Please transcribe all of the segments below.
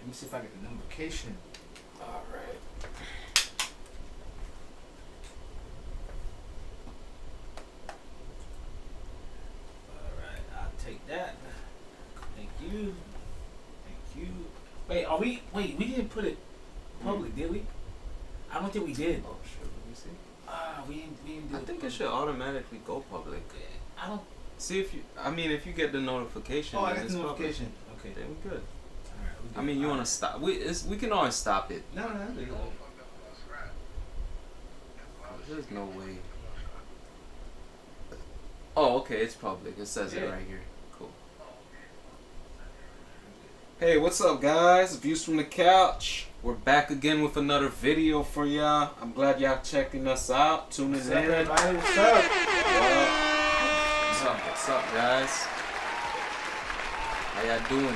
me see if I get the notification. All right. Alright, I'll take that. Thank you. Thank you. Wait, we didn't put it public, did we? I don't think we did. Oh shit, let me see. We didn't do I it think it public. should automatically go public. I don't. See if you. I mean, if you get the notification. Oh, I then got it's the public. notification. Okay. Then we good. Alright, we I mean, you want to stop? We can always stop it. No. There's no way. Oh, okay, it's public. It says it Yeah. right here. Cool. Hey, what's up, guys? Views from the couch. We're back again with another video for y'all. I'm glad y'all checking us out, tuning What's in. up, everybody? What's up? What's up, guys? How y'all doing?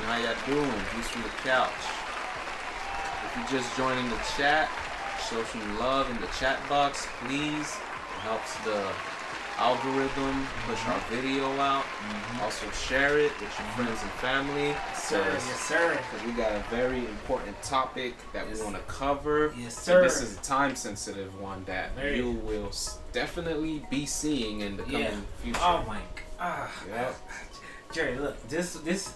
Views from the couch. If you just joining the chat, show some love in the chat box, please. It helps the algorithm push our video out. Also share it with your friends and family. Yes, sir. Because we got a very important topic that we want to cover. Yes, sir. And this is a time-sensitive one that you will definitely be seeing in the coming future. Oh my god. Yeah. Jerry, look, this is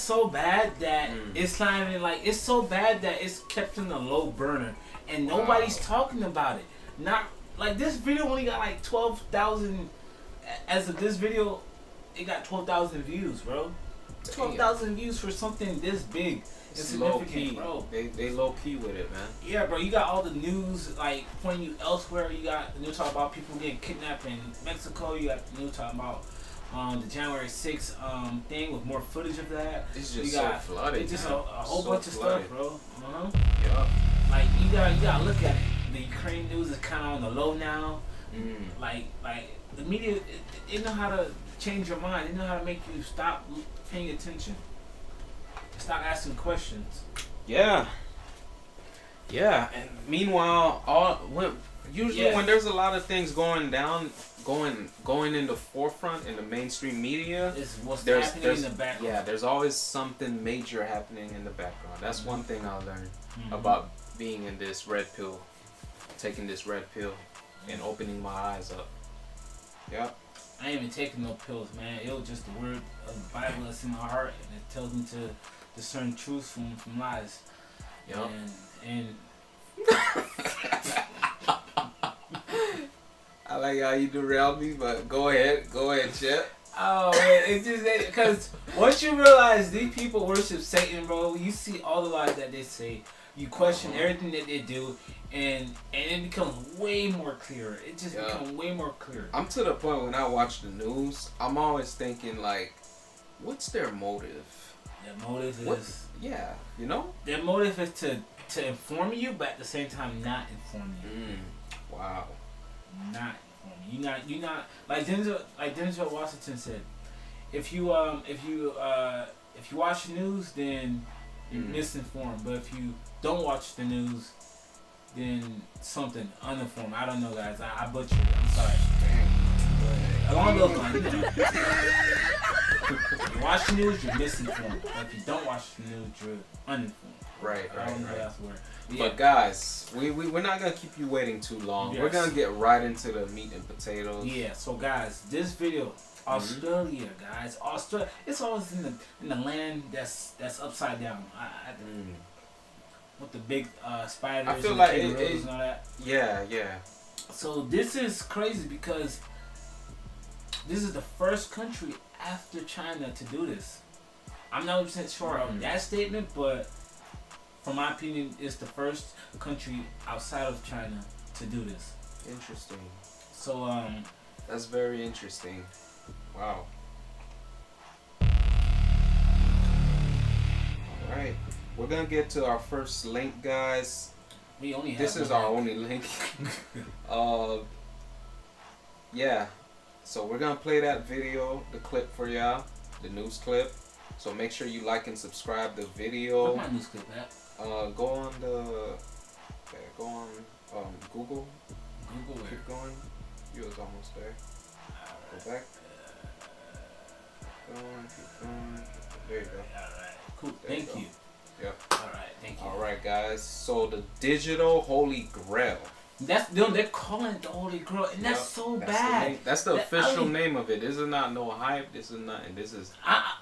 so bad that it's not even like, it's so bad that it's kept in a low burner and nobody's talking about it. Not like this video only got like 12,000. As of this video, it got 12,000 views, bro. 12,000 views for something this big. It's low significant, key, bro. They low key with it, man. Yeah, bro. You got all the news like pointing you elsewhere. You got the news talking about people getting kidnapped in Mexico. You got the news talking about the January 6th thing with more footage of that. It's just you got, so flooded. It's just a whole bunch of stuff, bro. Yeah. Like you gotta look at it. The Ukraine news is kind of on the low now. Like the media, they know how to change your mind. They know how to make you stop paying attention. Stop asking questions. Yeah. Yeah. And meanwhile, when there's a lot of things going in the forefront in the mainstream media, It's what's there's happening in the background. yeah, there's always something major happening in the background. That's one thing I learned about being in this red pill, taking this red pill, and opening my eyes up. Yeah. I ain't even taking no pills, man. It was just the word of the Bible that's in my heart, and it tells me to discern truth from lies. Yep. And I like how you derailed me, but go ahead, Chet. oh man, it's just because once you realize these people worship Satan, bro, you see all the lies that they say. You question everything that they do, and it becomes way more clear. It just becomes way more clear. I'm to the point when I watch the news, I'm always thinking like, what's their motive? Their motive is Their motive is to inform you, but at the same time not inform you. Wow. Not inform you. You're not like Denzel Washington said. If you watch the news, then you're misinformed. But if you don't watch the news, then something uninformed. I don't know, guys. I butchered it. I'm sorry. But along those lines, if you watch the news, you're misinformed. But if you don't watch the news, you're uninformed. Right. I don't know that's where. But guys, we're not gonna keep you waiting too long. Yes. We're gonna get right into the meat and potatoes. Yeah. So guys, this video, Australia, guys, Australia. It's always in the land that's upside down. With the big spiders. I feel and like kangaroos and all that. Yeah. So this is crazy because this is the first country after China to do this. I'm not 100% sure of that statement, but from my opinion, it's the first country outside of China to do this. Interesting. So that's very interesting. Wow. All right, we're gonna get to our first link, guys. we only have This is our only link. Yeah. So we're gonna play that video, the clip for y'all, the news clip. So make sure you like and subscribe the video. Where's my news clip at? Go on Google. Google where? Keep going. You was almost there. Go back. Keep going. There you go. Alright, cool. There you Thank go. you. Yep. All right, thank you. All right, guys. So the digital holy grail. That's them. They're calling it the Holy Grail, and that's so bad. That's the official name of it. This is not no hype. This is nothing. This is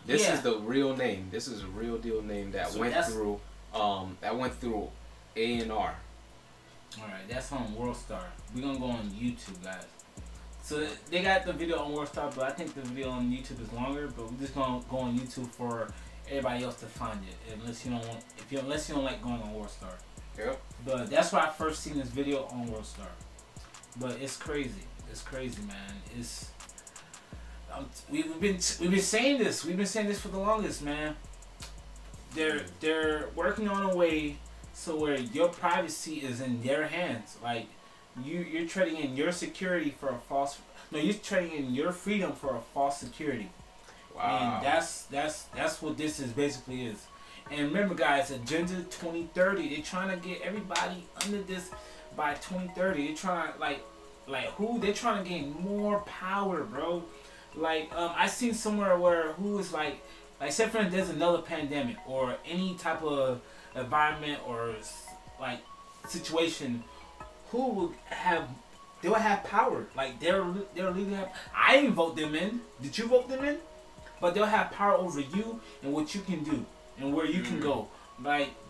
is the real name. This is a real deal name that went through A&R. All right, that's on WorldStar. We're gonna go on YouTube, guys. So they got the video on WorldStar, but I think the video on YouTube is longer. But we're just gonna go on YouTube for everybody else to find it, unless you don't like going on WorldStar. Yep. But that's where I first seen this video on WorldStar. But it's crazy. It's crazy, man. We've been saying this. We've been saying this for the longest, man. They're working on a way so where your privacy is in their hands. Like you're trading in your security for a false. No, you're trading in your freedom for a false security. Wow. And that's what this is basically is. And remember, guys, Agenda 2030. They're trying to get everybody under this by 2030. They're trying they're trying to gain more power, bro. I seen somewhere where say for instance, there's another pandemic or any type of environment or situation, they'll have power. They'll legally have. I didn't vote them in. Did you vote them in? But they'll have power over you and what you can do and where you can go.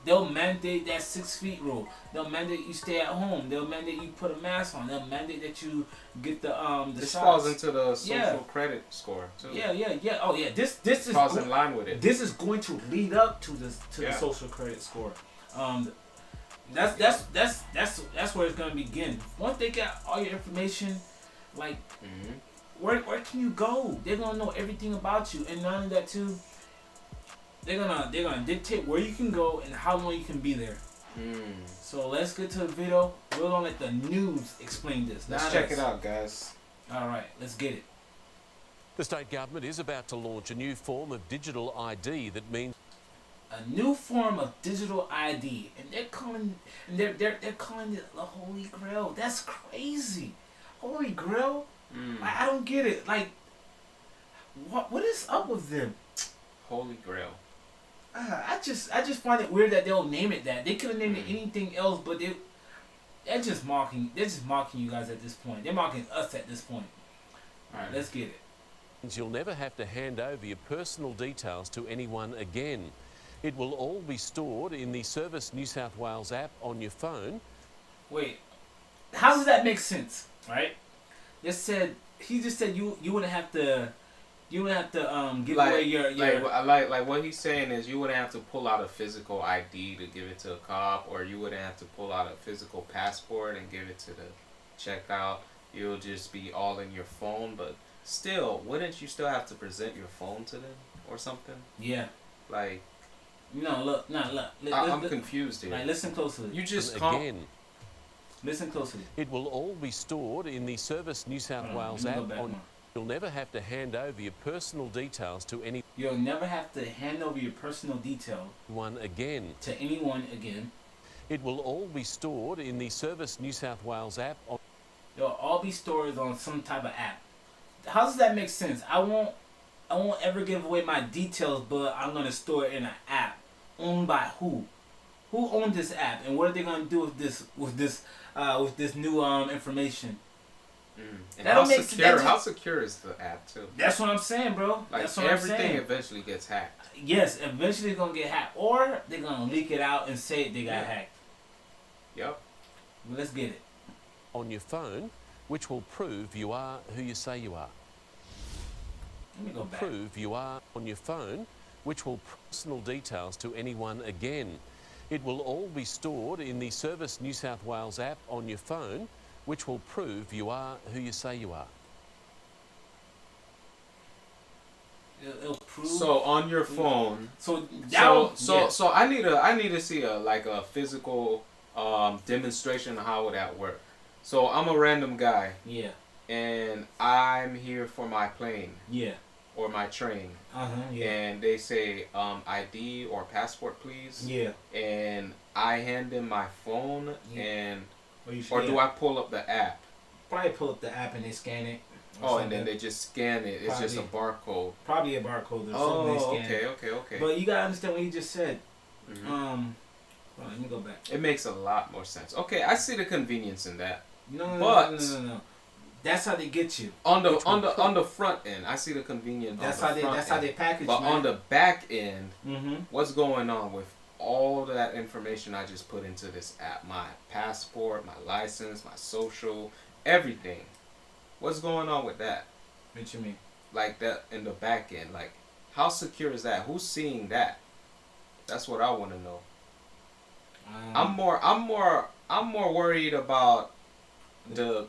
They'll mandate that 6 feet rule. They'll mandate you stay at home. They'll mandate you put a mask on. They'll mandate that you get the This shots. falls into the social credit score too. Yeah. Oh yeah. This is falls in line with it. This is going to lead up to the social credit score. That's where it's gonna begin. Once they got all your information, where can you go? They're gonna know everything about you, and not only that too. They're gonna dictate where you can go and how long you can be there. So let's get to the video. We're gonna let the news explain this. Let's check it out, guys. All right, let's get it. The state government is about to launch a new form of digital ID that means a new form of digital ID, and they're calling it the Holy Grail. That's crazy. Holy Grail? I don't get it. What is up with them? Holy Grail. I just find it weird that they'll name it that. They could have named it anything else, but they're just mocking. They're just mocking you guys at this point. They're mocking us at this point. All right, let's get it. you'll never have to hand over your personal details to anyone again. It will all be stored in the Service New South Wales app on your phone. Wait, how does that make sense? Right? He just said you wouldn't have to. You would have to give away your like what he's saying is you wouldn't have to pull out a physical ID to give it to a cop, or you wouldn't have to pull out a physical passport and give it to the checkout. It'll just be all in your phone, but still, wouldn't you still have to present your phone to them or something? Yeah. Look. I'm confused here. Listen closely. You just again. Listen closely. It will all be stored in the Service New South Wales app on. You'll never have to hand over your personal details to anyone. You'll never have to hand over your personal detail to anyone again. It will all be stored in the Service New South Wales app. They'll all be stored on some type of app. How does that make sense? I won't ever give away my details, but I'm gonna store it in an app. Owned by who? Who owns this app, and what are they gonna do with this new information? And how secure is the app too? That's what I'm saying, bro. That's what everything I'm saying. Eventually gets hacked. Yes, eventually it's gonna get hacked, or they're gonna leak it out and say they got hacked. Yep. Well, let's get it. On your phone, which will prove you are who you say you are. Let me go back. Prove you are on your phone, which will personal details to anyone again. It will all be stored in the Service New South Wales app on your phone, which will prove you are who you say you are. It'll prove. So on your phone. So I need to see a physical demonstration of how would that work. So I'm a random guy. Yeah. And I'm here for my plane. Yeah. Or my train. Yeah. And they say ID or passport, please. Yeah. And I hand them my phone or do I pull up the app? Probably pull up the app and they scan it. And then they just scan it. It's just a barcode. Probably a barcode or something they scan. Okay. But you gotta understand what he just said. Hold on, let me go back. It makes a lot more sense. Okay, I see the convenience in that. No. That's how they get you. On the front end, I see the convenience. That's how they package. But man. on the back end, mm-hmm. what's going on with all that information I just put into this app? My passport, my license, my social, everything. What's going on with that? What you mean? Like that in the back end, like how secure is that? Who's seeing that? That's what I want to know. I'm more worried about the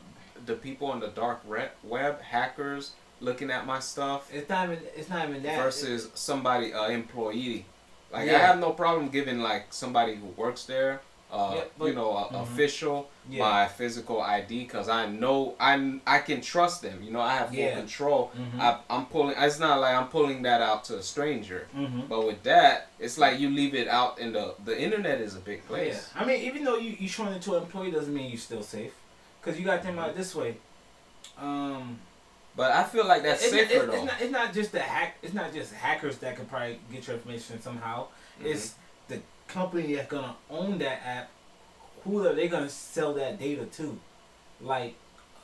people on the dark web, hackers looking at my stuff. It's not even that. Versus somebody, employee. Like yeah. I have no problem giving like somebody who works there, official, my physical ID, because I know I can trust them. You know, I have full control. I'm pulling. It's not like I'm pulling that out to a stranger. But with that, it's like you leave it out in the internet is a big place. Yeah. I mean, even though you showing it to an employee doesn't mean you're still safe, because you got them out this way. But I feel like that's safer though. It's not just It's not just hackers that can probably get your information somehow. It's the company that's gonna own that app. Who are they gonna sell that data to? Like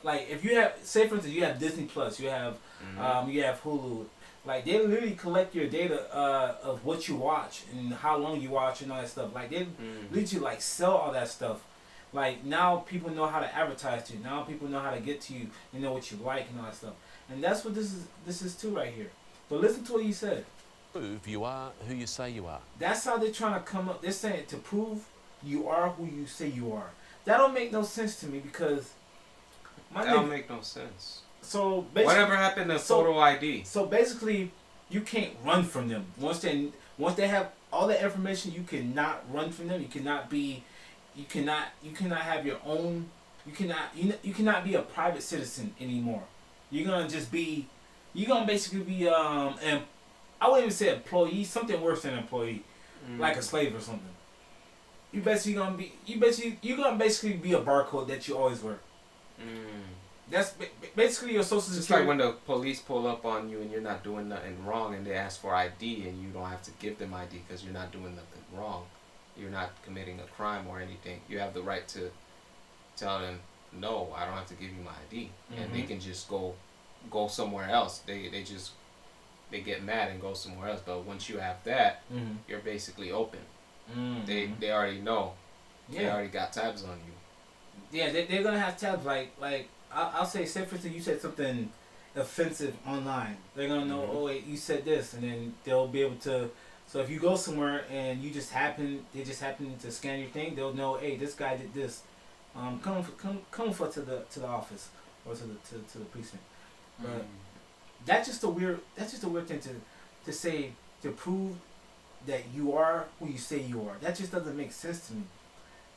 if you have, say for instance, you have Disney Plus, you have Hulu. Like they literally collect your data of what you watch and how long you watch and all that stuff. Like they literally like sell all that stuff. Like now people know how to advertise to you. Now people know how to get to you. They know what you like and all that stuff. And that's what this is too right here. But listen to what he said. Prove you are who you say you are. That's how they're trying to come up. They're saying to prove you are who you say you are. That don't make no sense to me because that don't make no sense. So whatever happened to photo ID? So basically, you can't run from them. Once they have all the information, you cannot run from them. You cannot have your own. You cannot be a private citizen anymore. You're gonna basically be and I wouldn't even say employee, something worse than employee, like a slave or something. You're gonna be a barcode that you always wear. That's basically your social security. It's like when the police pull up on you and you're not doing nothing wrong and they ask for ID and you don't have to give them ID because you're not doing nothing wrong. You're not committing a crime or anything. You have the right to tell them, no, I don't have to give you my ID. And they can just go somewhere else. They get mad and go somewhere else. But once you have that, you're basically open. They already know. Yeah. They already got tabs on you. Yeah, they're gonna have tabs like I'll say for instance you said something offensive online. They're gonna know, oh wait, you said this, and then they'll be able to. So if you go somewhere and they just happen to scan your thing, they'll know, hey, this guy did this. Come to the office or to the precinct. But that's just a weird thing to say, to prove that you are who you say you are. That just doesn't make sense to me.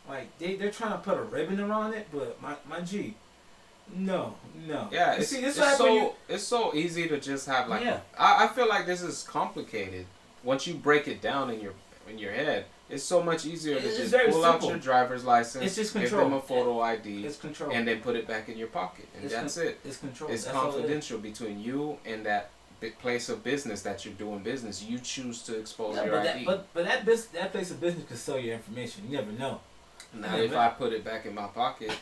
Like they're trying to put a ribbon around it, but my G, no. Yeah, it's so easy to just have like. Yeah. I feel like this is complicated. Once you break it down in your head, it's so much easier to just pull out your driver's license, it's just give them a photo ID, and then put it back in your pocket, and that's it. It's control. It's confidential between you and that place of business that you're doing business. You choose to expose your ID. But that place of business could sell your information. You never know. Now if I put it back in my pocket.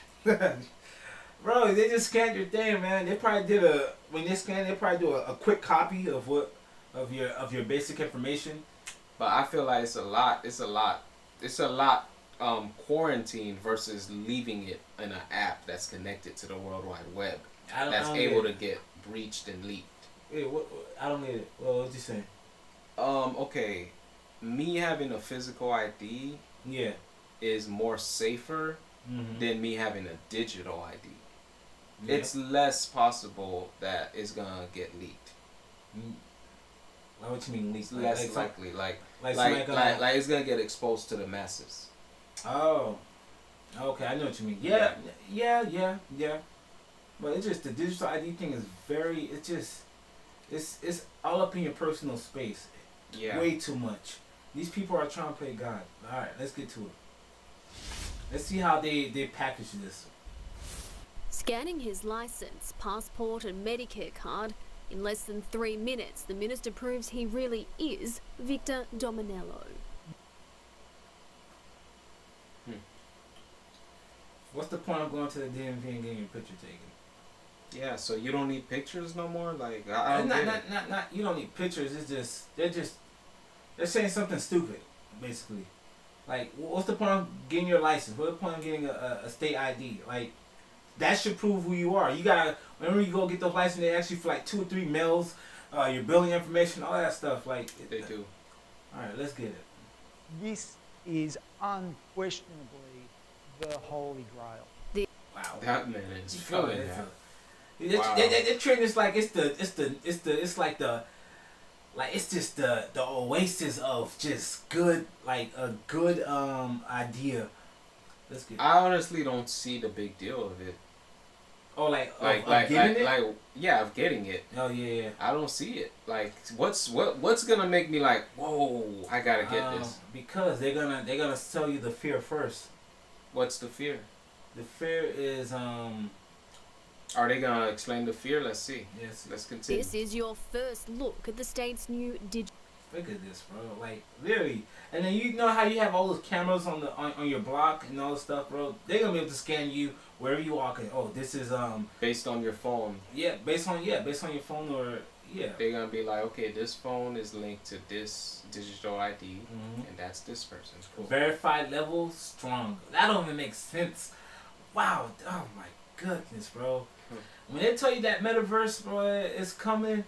Bro, they just scanned your thing, man. They probably did they probably do a quick copy of your basic information. But I feel like it's a lot quarantine versus leaving it in an app that's connected to the World Wide Web. That's able to get breached and leaked. Wait, I don't get it. What you saying? Okay. Me having a physical ID is more safer than me having a digital ID. Yeah. It's less possible that it's gonna get leaked. What you mean leaked? Less likely. Like it's gonna get exposed to the masses. Oh. Okay, I know what you mean. Yeah. But it's just the digital ID thing is it's all up in your personal space. Yeah. Way too much. These people are trying to play God. Alright, let's get to it. Let's see how they package this. Scanning his license, passport and Medicare card, in less than 3 minutes, the minister proves he really is Victor Dominello. What's the point of going to the DMV and getting your picture taken? Yeah, so you don't need pictures no more. Like I don't not, get it. not. You don't need pictures. It's just they're saying something stupid, basically. Like, what's the point of getting your license? What's the point of getting a state ID? Like, that should prove who you are. You gotta, whenever you go get those license, they ask you for like 2 or 3 mails, your billing information, all that stuff. Like, They do. All right, let's get it. This is unquestionably the Holy Grail. Wow. That man is feeling that. Wow. They treat this like it's just the oasis of just good, like a good idea. Let's get it. I honestly don't see the big deal of it. Oh, like getting it? Like, yeah, of getting it. Oh yeah. I don't see it. Like, what's gonna make me like, whoa, I gotta get this? Because they're gonna sell you the fear first. What's the fear? The fear is Are they gonna explain the fear? Let's see. Yes. Let's continue. This is your first look at the state's new digital. Look at this, bro. Like, really. And then you know how you have all those cameras on your block and all this stuff, bro? They're gonna be able to scan you wherever you walk in. Oh, this is Based on your phone. Yeah, based on your phone or yeah. They're gonna be like, okay, this phone is linked to this digital ID, and that's this person. Cool. Verified level strong. That don't even make sense. Wow. Oh my goodness, bro. When they tell you that metaverse, bro, is coming,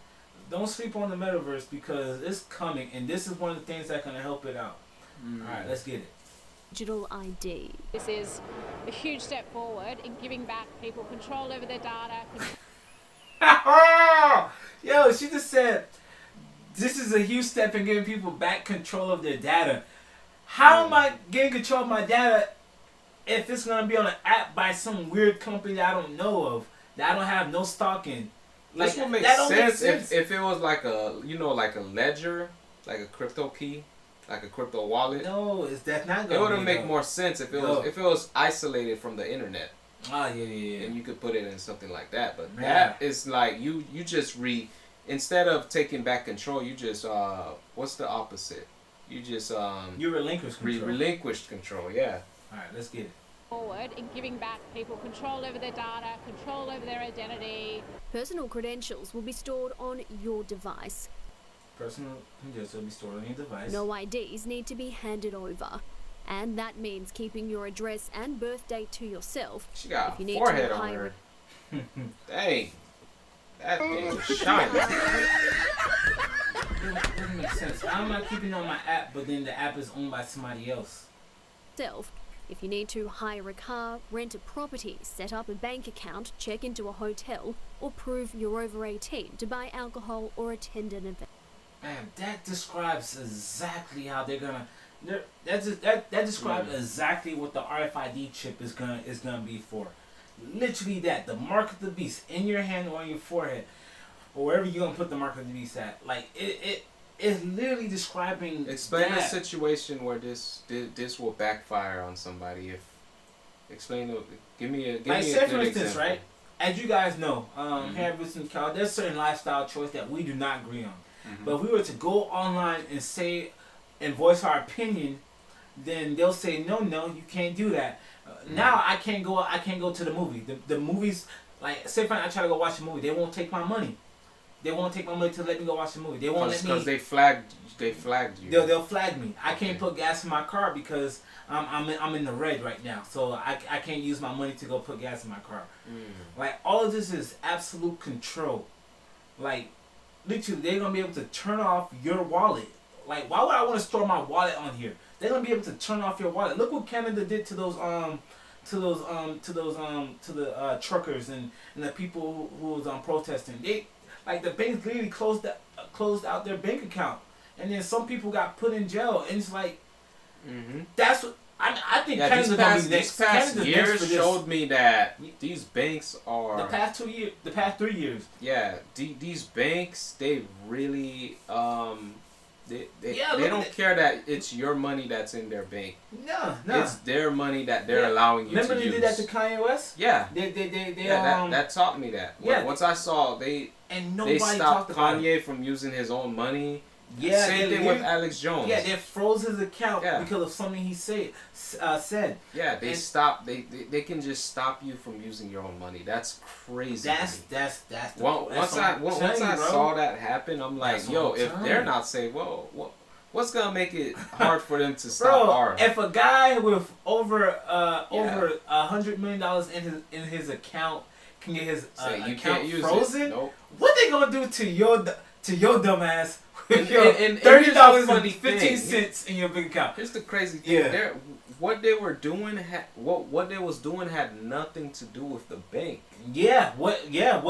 don't sleep on the metaverse because it's coming, and this is one of the things that's gonna help it out. All right, let's get it. Digital ID. This is a huge step forward in giving back people control over their data. Yo, she just said this is a huge step in giving people back control of their data. How am I getting control of my data if it's gonna be on an app by some weird company that I don't know of, that I don't have no stock in? Like, this would make that don't sense, make sense if it was like a like a ledger, like a crypto key, like a crypto wallet. No, that's not gonna. It would be make though. more sense if it was isolated from the internet. Ah, yeah. And you could put it in something like that. But Yeah. that is like you just instead of taking back control, you just what's the opposite? You just You relinquish control. relinquished control. Yeah. All right, let's get it. Forward in giving back people control over their data, control over their identity. Personal credentials will be stored on your device. Personal credentials will be stored on your device. No IDs need to be handed over. And that means keeping your address and birth date to yourself. She got if you a need forehead to on hire her. Dang. That thing is shining. It doesn't make sense. How am I keeping it on my app, but then the app is owned by somebody else? yourself. If you need to hire a car, rent a property, set up a bank account, check into a hotel, or prove you're over 18 to buy alcohol or attend an event. Man, that describes exactly how they're gonna. That describes exactly what the RFID chip is gonna be for. Literally that, the mark of the beast in your hand or on your forehead, or wherever you're gonna put the mark of the beast at. Like it's literally describing. Explain that. a situation where this will backfire on somebody. Give me a Like, say good for instance, example. right? As you guys know, here at Richmond College, there's certain lifestyle choice that we do not agree on. But if we were to go online and say and voice our opinion, then they'll say no, you can't do that. Now I can't go to the movie. The movies, like, say if I try to go watch a movie, they won't take my money. They won't take my money to let me go watch the movie. They won't let me. Because they flagged you. They'll flag me. I can't put gas in my car because I'm in the red right now. So I can't use my money to go put gas in my car. Like, all of this is absolute control. Like, literally, they're gonna be able to turn off your wallet. Like, why would I want to store my wallet on here? They're gonna be able to turn off your wallet. Look what Canada did to those truckers and the people who was protesting. They, like, the banks literally closed out their bank account, and then some people got put in jail. And it's like, that's what I think. Canada's gonna be next. These past Canada's years next for this. showed me that these banks are The past 2 years, the past 3 years. Yeah, these banks, they really they don't care that it's your money that's in their bank. No. It's their money that they're allowing you Remember to they use. did that to Kanye West? Yeah. They that taught me that. Yeah. Once I saw and they nobody stopped talked about it. Kanye from using his own money, Yeah, Same thing with Alex Jones. Yeah, they froze his account Yeah. because of something he said. Yeah, they stop. They can just stop you from using your own money. That's crazy. That's once I saw that happen, I'm like, yo, if they're not safe, what's gonna make it hard for them to stop ours? If a guy with over $100 million in his account can get his account frozen, what they gonna do to your dumb ass with your $30.15 in your bank account? Here's the crazy thing. Yeah. What they were doing what they was doing had nothing to do with the bank. What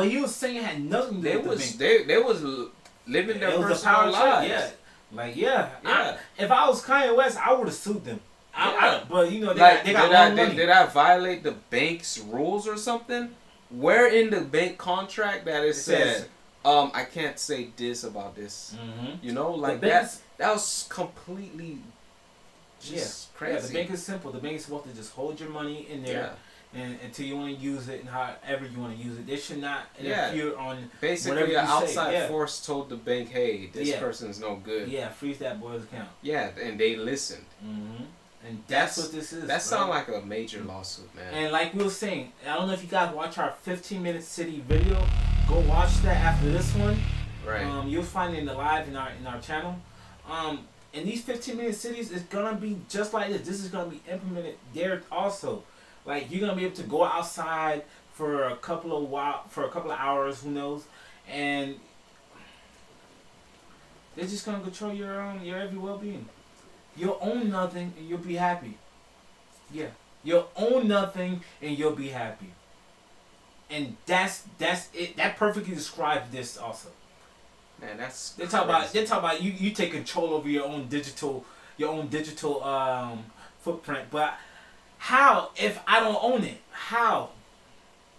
he was saying had nothing to do with the bank. They was living their personal lives. If I was Kanye West, I would have sued them. But they got money. Did I violate the bank's rules or something? Where in the bank contract that it says I can't say this about this. Mm-hmm. That was completely just crazy. Yeah, the bank is simple. The bank is supposed to just hold your money in there and until you want to use it and however you want to use it. They should not interfere on basically an outside force told the bank, hey, this person's no good. Yeah, freeze that boy's account. Yeah, and they listened. Mm-hmm. And that's what this is. That sounds like a major lawsuit, man. And like we were saying, I don't know if you guys watch our 15-minute city video. Go watch that after this one. Right. You'll find it live in our channel. And these 15-minute cities is gonna be just like this. This is gonna be implemented there also. Like you're gonna be able to go outside for a couple of hours, who knows, and they're just gonna control your every well-being. You'll own nothing and you'll be happy. Yeah. You'll own nothing and you'll be happy. And that's it. That perfectly describes this also. Man, that's they talk about you take control over your own digital footprint. But how if I don't own it? How?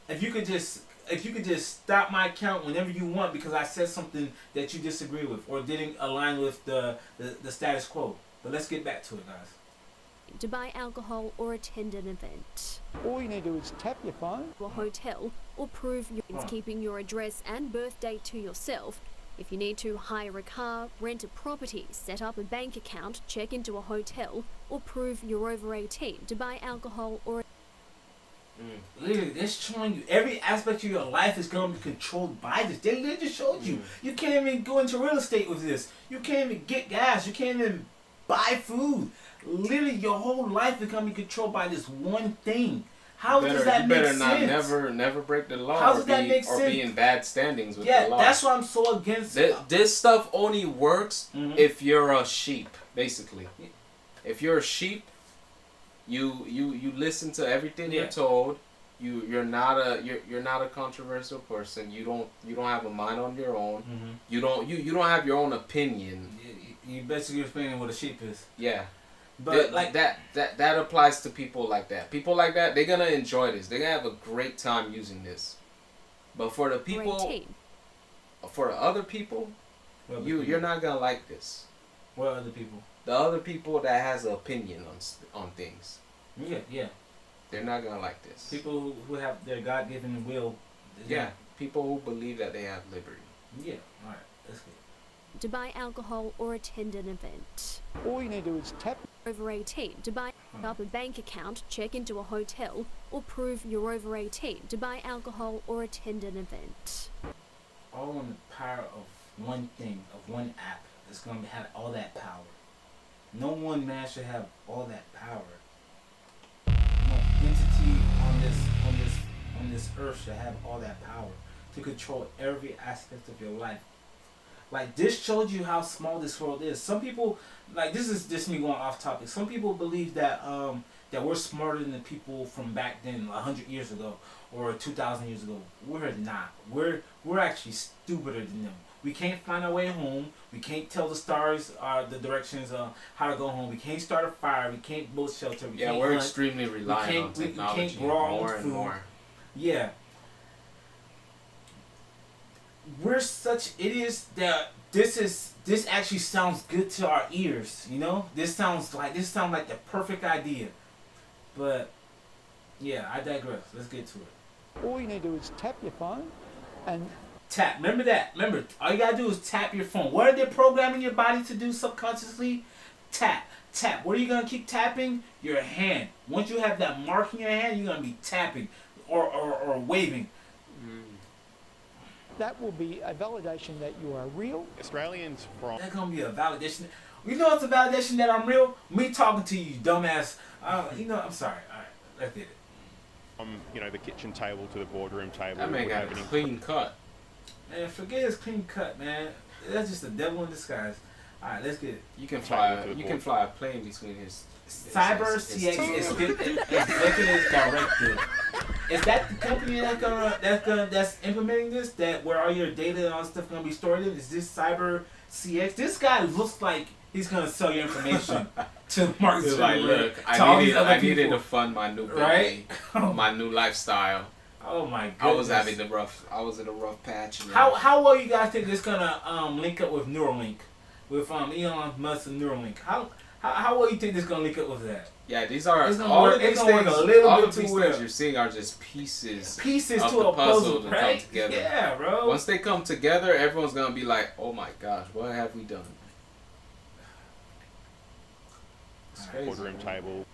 If you could just stop my account whenever you want because I said something that you disagree with or didn't align with the status quo. But let's get back to it, guys. To buy alcohol or attend an event. All you need to do is tap your phone. To a hotel or prove you're keeping your address and birth date to yourself. If you need to hire a car, rent a property, set up a bank account, check into a hotel, or prove you're over 18 to buy alcohol or... Literally, they're showing you every aspect of your life is going to be controlled by this. They literally just showed you. You can't even go into real estate with this. You can't even get gas. You can't even buy food. Literally, your whole life is going to be controlled by this one thing. How does that make sense? You better not never break the law. How does that make sense? Or be in bad standings with the law. Yeah, that's why I'm so against this stuff only works if you're a sheep, basically. If you're a sheep, you listen to everything you're told. You're not a controversial person. You don't have a mind on your own. You don't have your own opinion. You basically explaining what a sheep is. Yeah. But that applies to people like that. People like that, they're gonna enjoy this. They're gonna have a great time using this. But for the people, for the other people, you're not gonna like this. What other people? The other people that has an opinion on things. Yeah. They're not gonna like this. People who have their God-given will. Yeah. People who believe that they have liberty. Yeah. All right. That's good. To buy alcohol or attend an event. All you need to do is tap. Over 18 to buy up a bank account, check into a hotel, or prove you're over 18 to buy alcohol or attend an event. All in the power of one thing, of one app, is going to have all that power. No one man should have all that power. No entity on this earth should have all that power to control every aspect of your life. Like, this showed you how small this world is. Some people, like, this is just me going off topic. Some people believe that that we're smarter than the people from back then, 100 years ago or 2,000 years ago. We're not. We're actually stupider than them. We can't find our way home. We can't tell the stars the directions how to go home. We can't start a fire. We can't build shelter. We can't we're hunt. extremely reliant on technology. We can't grow our own more and food. more. Yeah. We're such idiots that this actually sounds good to our ears, you know? This sounds like the perfect idea. But yeah, I digress. Let's get to it. All you need to do is tap your phone and Tap. Remember that. Remember, all you gotta do is tap your phone. What are they programming your body to do subconsciously? Tap. Tap. What are you gonna keep tapping? Your hand. Once you have that mark in your hand, you're gonna be tapping or waving. That will be a validation that you are real. Australians from That's gonna be a validation. You know what's a validation that I'm real? Me talking to you, dumbass. You know, I'm sorry. All right, let's get it. the kitchen table to the boardroom table. That man would got have a an clean cut. Man, forget his clean cut, man. That's just the devil in disguise. All right, let's get it. You can fly. You can fly a plane between his. Cyber his CX teeth. Executive Director. Is that the company that's implementing this? That where all your data and all this stuff gonna be stored in? Is this Cyber CX? This guy looks like he's gonna sell your information to Mark He's like, Zuckerberg. look, to all these other I needed people. to fund my new Right? my new lifestyle. Oh my goodness. I was in a rough patch. And How well you guys think this gonna link up with Neuralink, with Elon Musk and Neuralink? How well you think this gonna link up with that? Yeah, these are It's gonna all work- of these it's gonna work things. a little All bit of too these well. things you're seeing are just pieces Pieces of to the a puzzle, to right? come together. Yeah, bro. Once they come together, everyone's gonna be like, "Oh my gosh, what have we done?" It's crazy. boardroom table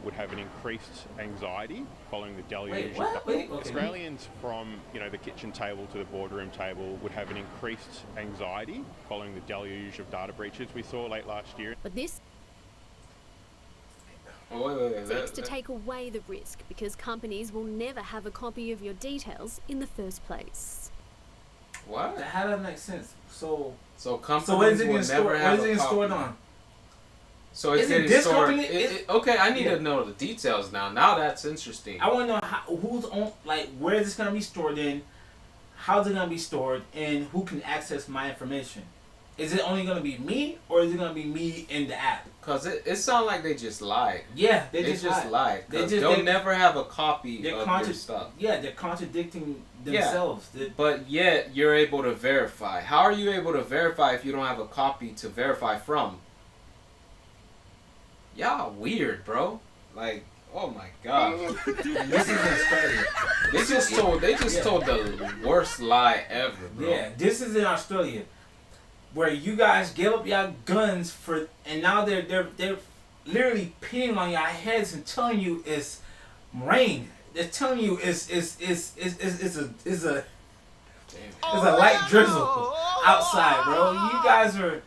would have an increased anxiety following the deluge. Wait, what? Wait, okay. Australians from the kitchen table to the boardroom table would have an increased anxiety following the deluge of data breaches we saw late last year. But this Oh, wait, seeks to take away the risk because companies will never have a copy of your details in the first place. What? How does that make sense? So companies what is it will getting never stored? have What is it a getting stored copy. on? So it's Is it getting this stored. company? Okay, I need Yeah. to know the details now. Now that's interesting. I want to know who's on, like, where is this gonna be stored in? How's it gonna be stored, and who can access my information? Is it only gonna be me, or is it gonna be me in the app? Cause it sounds like they just lied. Yeah, They just lied. They Cause just- they'll they- never have a copy They're of your stuff. Yeah, they're contradicting Yeah. themselves. But yet you're able to verify. How are you able to verify if you don't have a copy to verify from? Y'all weird, bro. Like, oh my gosh. And this is in Australia. They just told the worst lie ever, bro. Yeah, this is in Australia, where you guys give up your guns and now they're literally peeing on your heads and telling you it's rain. They're telling you it's a light drizzle outside, bro. You guys are,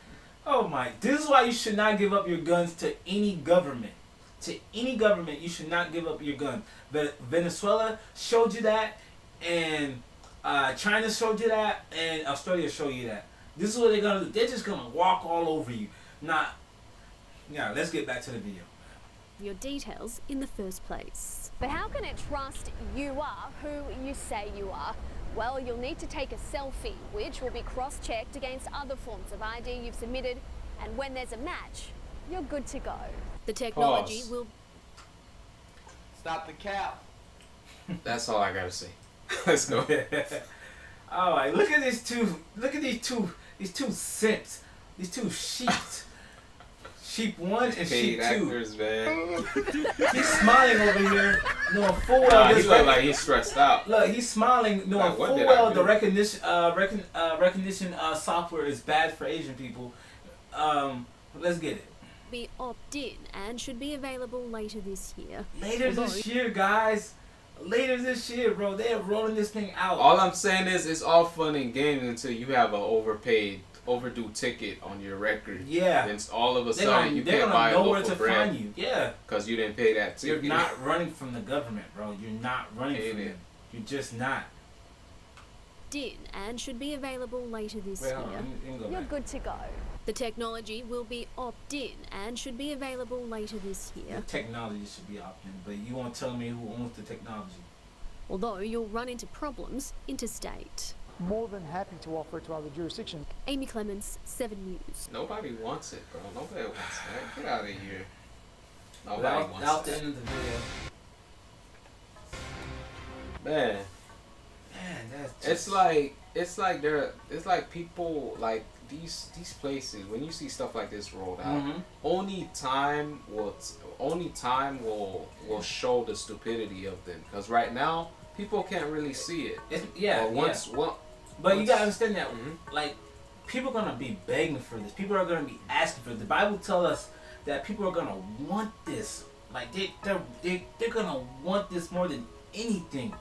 oh my! This is why you should not give up your guns to any government. To any government, you should not give up your gun. But Venezuela showed you that, and China showed you that, and Australia showed you that. This is what they're gonna do. They're just gonna walk all over you. Now, let's get back to the video. Your details in the first place. But how can it trust you are who you say you are? Well, you'll need to take a selfie, which will be cross-checked against other forms of ID you've submitted, and when there's a match, you're good to go. The technology Pause. will Stop the cap. That's all I gotta say. Let's go. All right, look at these two. Look at these two simps. These two sheeps. Sheep 1 and Paid sheep 2. actors, man. He's smiling over here, knowing full well Nah, he this. look like he's stressed out. Look, he's smiling, knowing Like, what full did I well do? the recognition software is bad for Asian people. Let's get it. be opt-in and should be available later this year. Later this year, guys. Later this year, bro. They're rolling this thing out. All I'm saying is it's all fun and games until you have an overdue ticket on your record. Yeah. Then all of a they're sudden gonna, you they're can't gonna buy a know loaf where of to bread find you. Yeah. because you didn't pay that You're ticket. not running from the government, bro. You're not running Ain't from it? them. You're just not. Opt-in and should be available later this Wait, hold year. on. Let me go You're back. good to go. The technology will be opt-in and should be available later this year. The technology should be opt-in, but you won't tell me who owns the technology. Although you'll run into problems interstate. More than happy to offer it to other jurisdictions. Amy Clements, 7 News. Nobody wants it, bro. Nobody wants that. Get out of here. Nobody Without wants the that. end of the video. Man, Man, that's just... it's like people like these places when you see stuff like this rolled out. Mhm. Only time will show the stupidity of them because right now people can't really see it. Yeah, But But you gotta understand that, like, people are gonna be begging for this. People are gonna be asking for it. The Bible tells us that people are gonna want this. Like they're gonna want this more than anything.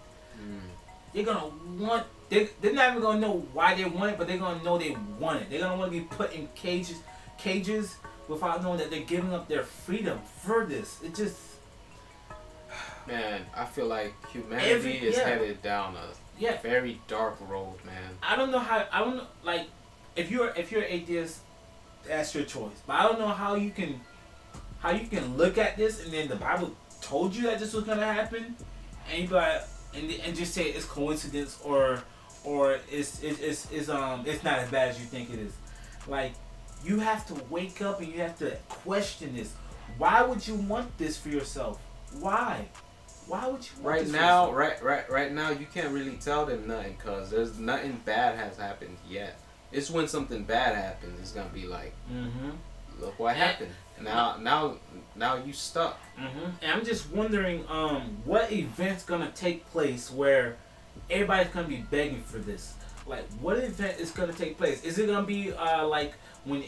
They're gonna want. They're not even gonna know why they want it, but they're gonna know they want it. They're gonna want to be put in cages without knowing that they're giving up their freedom for this. It just. Man, I feel like humanity is headed down a very dark road, man. I don't know how. I don't know, like, if you're atheist, that's your choice. But I don't know how you can look at this and then the Bible told you that this was gonna happen, and you be like, and just say it's coincidence or it's not as bad as you think it is. Like, you have to wake up and you have to question this. Why would you want this for yourself? Why? Why would you want this for yourself? Right now, you can't really tell them nothing because there's nothing bad has happened yet. It's when something bad happens, it's gonna be like, look what happened. Now you stuck. And I'm just wondering, what event's gonna take place where everybody's gonna be begging for this? Like, what event is gonna take place? Is it gonna be like when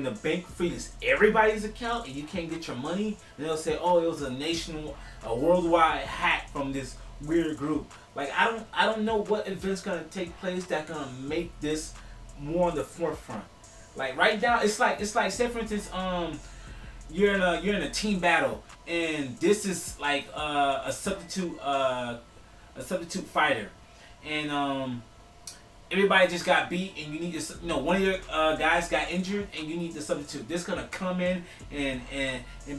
the bank freezes everybody's account and you can't get your money, and they'll say, oh, it was a worldwide hack from this weird group. Like, I don't know what event's gonna take place that's gonna make this more on the forefront. Like right now, it's like say for instance, you're in a team battle and this is like a substitute fighter, and everybody just got beat and you need to, one of your guys got injured and you need the substitute. This gonna come in and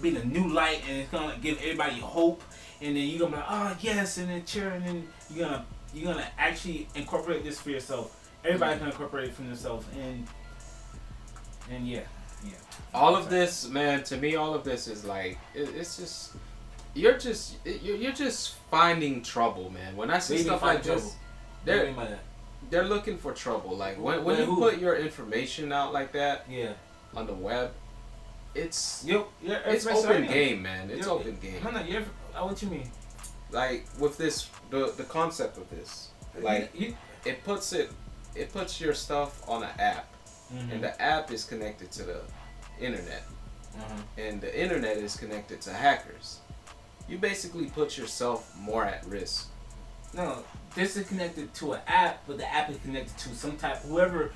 be the new light, and it's gonna give everybody hope, and then you're gonna be like, oh yes, and then cheer, and then you're gonna actually incorporate this for yourself. Everybody's gonna incorporate it for themselves, and yeah. All of this, man, to me, all of this is like, it's just, you're just finding trouble, man. When I see stuff like this, they're looking for trouble. Like when you put your information out like that, on the web, it's open game, man. It's open game. What you mean? Like with this, the concept of this, like it puts your stuff on an app. And the app is connected to the internet. And the internet is connected to hackers. You basically put yourself more at risk. No, this is connected to an app, but the app is connected to some type, whoever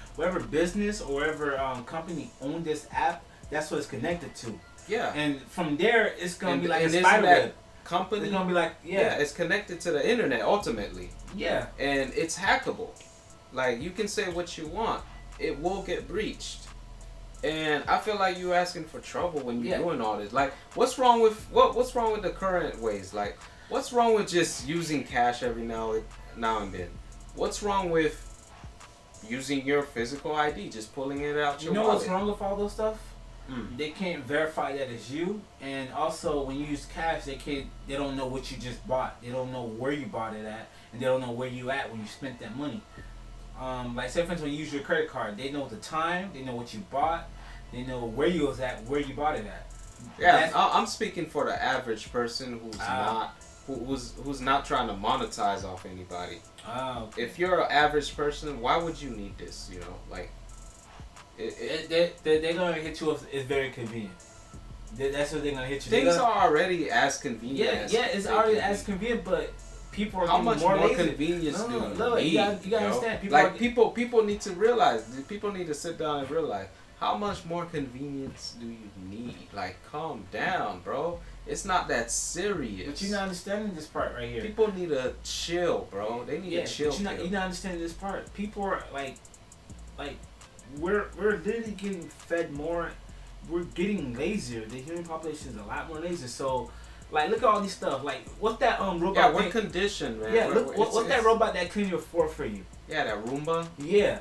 business or whoever company owned this app, that's what it's connected to. Yeah. And from there, it's going to be like a spider web. Company, it's going to be like, it's connected to the internet ultimately. Yeah. And it's hackable. Like, you can say what you want. It will get breached. And I feel like you're asking for trouble when you're doing all this. Like, what's wrong with the current ways? Like, what's wrong with just using cash every now and then? What's wrong with using your physical ID, just pulling it out your wallet? What's wrong with all those stuff? They can't verify that it's you, and also when you use cash, they don't know what you just bought. They don't know where you bought it at, and they don't know where you at when you spent that money. Like, say for instance, when you use your credit card, they know the time, they know what you bought, they know where you was at, where you bought it at. Yeah, I'm speaking for the average person who's not trying to monetize off anybody. Okay. If you're an average person, why would you need this? Like, they're gonna hit you if it's very convenient. That's what they're gonna hit you. Things are already as convenient. Yeah, it's already as convenient, but people are how much more convenience do you need? You gotta understand. People need to realize. People need to sit down and realize how much more convenience do you need. Like, calm down, bro. It's not that serious. But you're not understanding this part right here. People need to chill, bro. They need to chill. But you're not understanding this part. People are like we're literally getting fed more. We're getting lazier. The human population is a lot more lazier. So, like, look at all these stuff. Like, what's that robot? Yeah, we're conditioned, man. Yeah, what's that robot that clean your floor for you? Yeah, that Roomba. Yeah,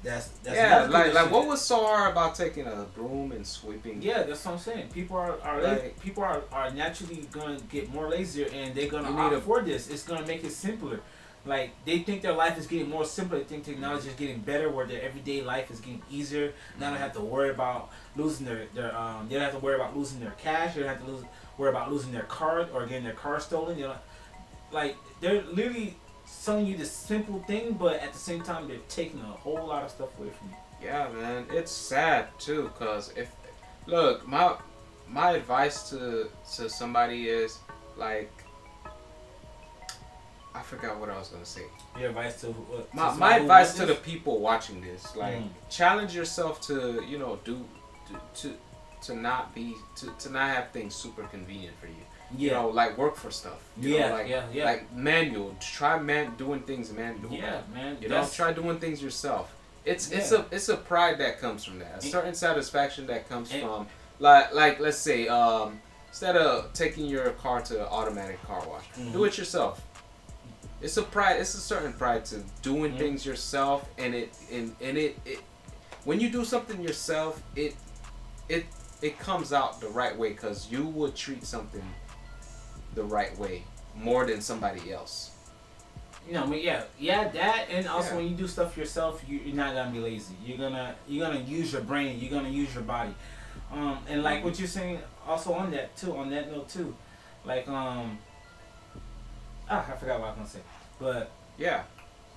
that's like what was so hard about taking a broom and sweeping? Yeah, that's what I'm saying. People are naturally gonna get more lazier, and they're gonna opt for this. It's gonna make it simpler. Like, they think their life is getting more simpler. They think technology is getting better, where their everyday life is getting easier. Now they have to worry about losing their they don't have to worry about losing their cash. They don't have to worry about losing their card or getting their car stolen. Like, they're literally selling you this simple thing, but at the same time they're taking a whole lot of stuff away from you. Yeah, man, it's sad too, cause if look, my advice to somebody is like, I forgot what I was gonna say. Your advice to what? My advice to the people watching this, like, challenge yourself to, you know, to not have things super convenient for you. You know, like work for stuff. You know, like, like manual. Try doing things manual. Yeah, man. You know, try doing things yourself. It's a pride that comes from that. A certain satisfaction that comes from like let's say instead of taking your car to an automatic car wash, do it yourself. It's a pride. It's a certain pride to doing things yourself, and it when you do something yourself, it comes out the right way, because you would treat something the right way more than somebody else. You know, I mean, that, and also when you do stuff yourself, you're not gonna be lazy. You're gonna use your brain. You're gonna use your body. And like what you're saying, also on that note too, like I forgot what I was gonna say, but yeah,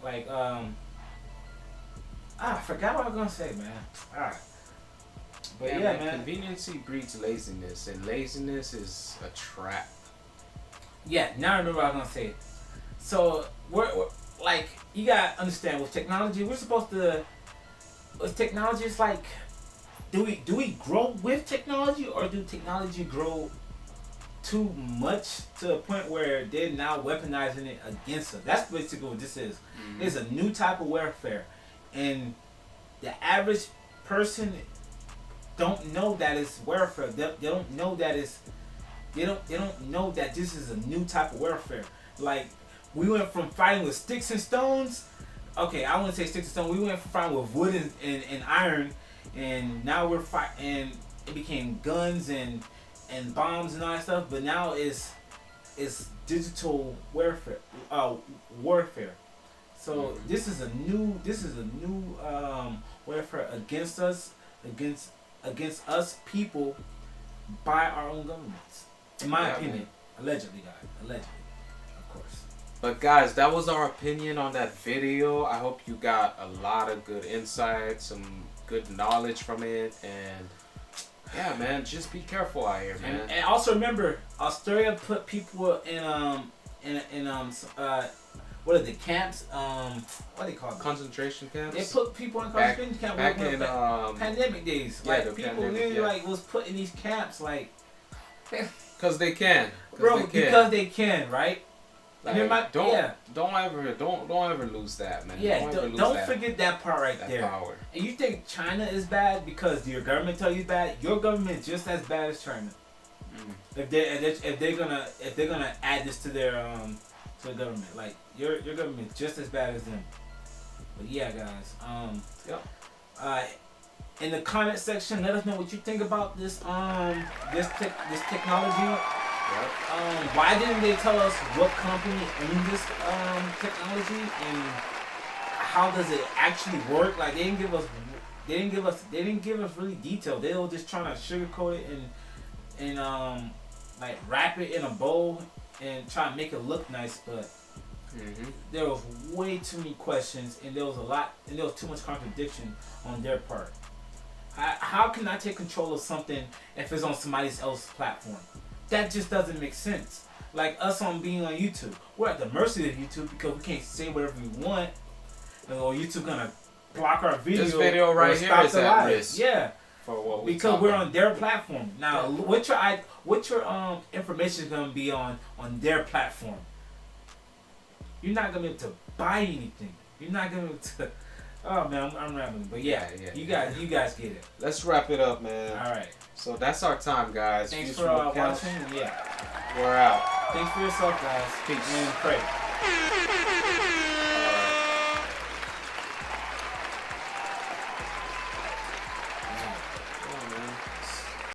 like I forgot what I was gonna say, man. All right. But yeah, man. Conveniency breeds laziness, and laziness is a trap. Yeah, now I remember what I was gonna say. So we're like, you gotta understand, with technology, we're supposed to. With technology, it's like, do we grow with technology, or do technology grow too much to the point where they're now weaponizing it against us? That's basically what this is. It's a new type of warfare, and the average person don't know that it's warfare. They don't know that it's. They don't know that this is a new type of warfare. Like, we went from fighting with sticks and stones. Okay, I wouldn't say sticks and stones. We went from fighting with wood and iron, and now we're fighting. And it became guns and bombs and all that stuff. But now it's digital warfare. Warfare. So this is a new warfare against us, against us people, by our own governments. In my opinion, allegedly, guys. Allegedly, of course. But guys, that was our opinion on that video. I hope you got a lot of good insight, some good knowledge from it, and yeah, man, just be careful out here, man. And also remember, Australia put people in what are the camps? What do they call them? Concentration camps. They put people in concentration camps back in pandemic days. Yeah, like people literally like was put in these camps, like. Because they can, because they can, right? Like, don't ever lose that, man. Yeah, don't forget that part right there. Power. And you think China is bad because your government tell you bad? Your government is just as bad as China. If they're gonna add this to their to the government, like your government is just as bad as them. But yeah, guys. In the comment section, let us know what you think about this this technology. Why didn't they tell us what company owned this technology, and how does it actually work? Like, they didn't give us really detail. They were just trying to sugarcoat it and like wrap it in a bowl and try to make it look nice, but there was way too many questions, and there was too much contradiction on their part. How can I take control of something if it's on somebody else's platform? That just doesn't make sense. Like us being on YouTube, we're at the mercy of YouTube because we can't say whatever we want. Or YouTube gonna block our video. This video right here is at risk. Yeah, for what we because we're on their platform now. What your information is gonna be on their platform? You're not gonna be able to buy anything. You're not gonna be able to. Oh man, I'm rambling, but yeah, you guys get it. Let's wrap it up, man. All right. So that's our time, guys. Thanks for watching. Yeah, we're out. Think for yourself, guys. Peace And pray.